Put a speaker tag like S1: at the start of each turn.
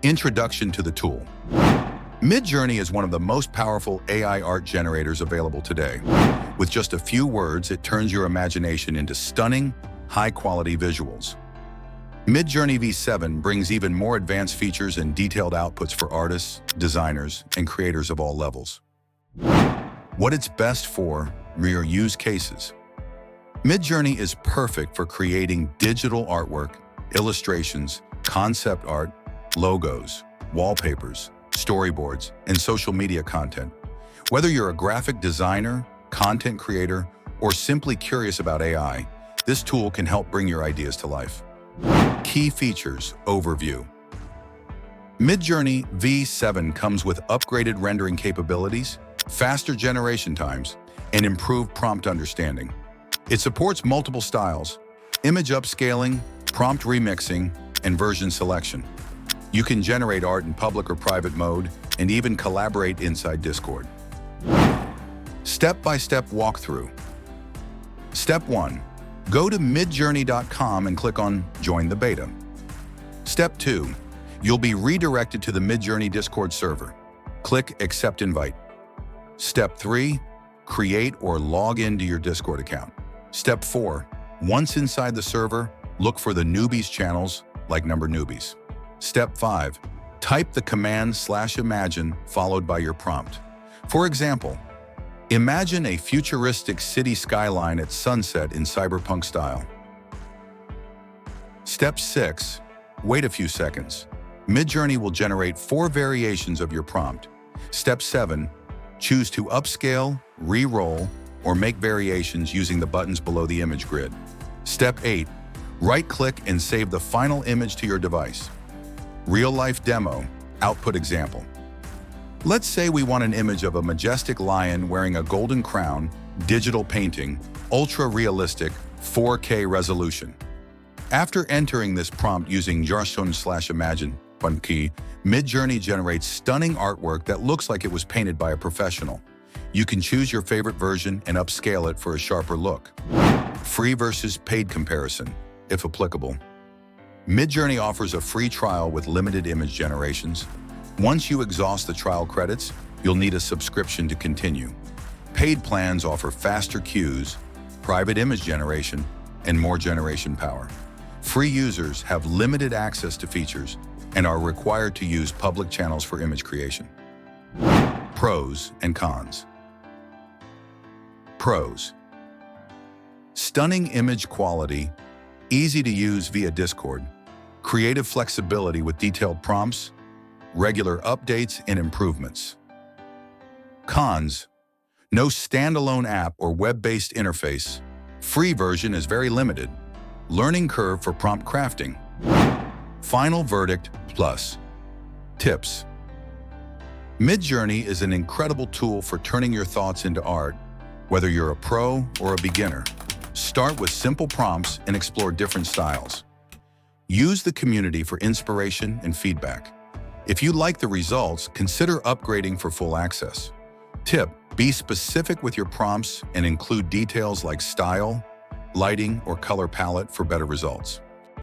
S1: Introduction to the tool. MidJourney is one of the most powerful AI art generators available today. With just a few words, it turns your imagination into stunning, high-quality visuals. MidJourney V7 brings even more advanced features and detailed outputs for artists, designers, and creators of all levels. What it's best for are your use cases. MidJourney is perfect for creating digital artwork, illustrations, concept art, logos, wallpapers, storyboards, and social media content. Whether you're a graphic designer, content creator, or simply curious about AI, this tool can help bring your ideas to life. Key features overview. MidJourney V7 comes with upgraded rendering capabilities, faster generation times, and improved prompt understanding. It supports multiple styles, image upscaling, prompt remixing, and version selection. You can generate art in public or private mode, and even collaborate inside Discord. Step-by-step walkthrough. Step 1. Go to midjourney.com and click on Join the Beta. Step 2. You'll be redirected to the MidJourney Discord server. Click Accept Invite. Step 3. Create or log into your Discord account. Step 4. Once inside the server, look for the newbies channels like Number Newbies. Step 5. Type the command /imagine followed by your prompt. For example, imagine a futuristic city skyline at sunset in cyberpunk style. Step 6. Wait a few seconds. MidJourney will generate 4 variations of your prompt. Step 7. Choose to upscale, re-roll, or make variations using the buttons below the image grid. Step 8. Right-click and save the final image to your device. Real-life demo, output example. Let's say we want an image of a majestic lion wearing a golden crown, digital painting, ultra-realistic, 4K resolution. After entering this prompt using MidJourney key, MidJourney generates stunning artwork that looks like it was painted by a professional. You can choose your favorite version and upscale it for a sharper look. Free versus paid comparison, if applicable. MidJourney offers a free trial with limited image generations. Once you exhaust the trial credits, you'll need a subscription to continue. Paid plans offer faster queues, private image generation, and more generation power. Free users have limited access to features and are required to use public channels for image creation. Pros and cons. Pros. Stunning image quality, easy to use via Discord, creative flexibility with detailed prompts, regular updates and improvements. Cons. No standalone app or web-based interface. Free version is very limited. Learning curve for prompt crafting. Final verdict plus. Tips. MidJourney is an incredible tool for turning your thoughts into art, whether you're a pro or a beginner. Start with simple prompts and explore different styles. Use the community for inspiration and feedback. If you like the results, consider upgrading for full access. Tip: be specific with your prompts and include details like style, lighting, or color palette for better results.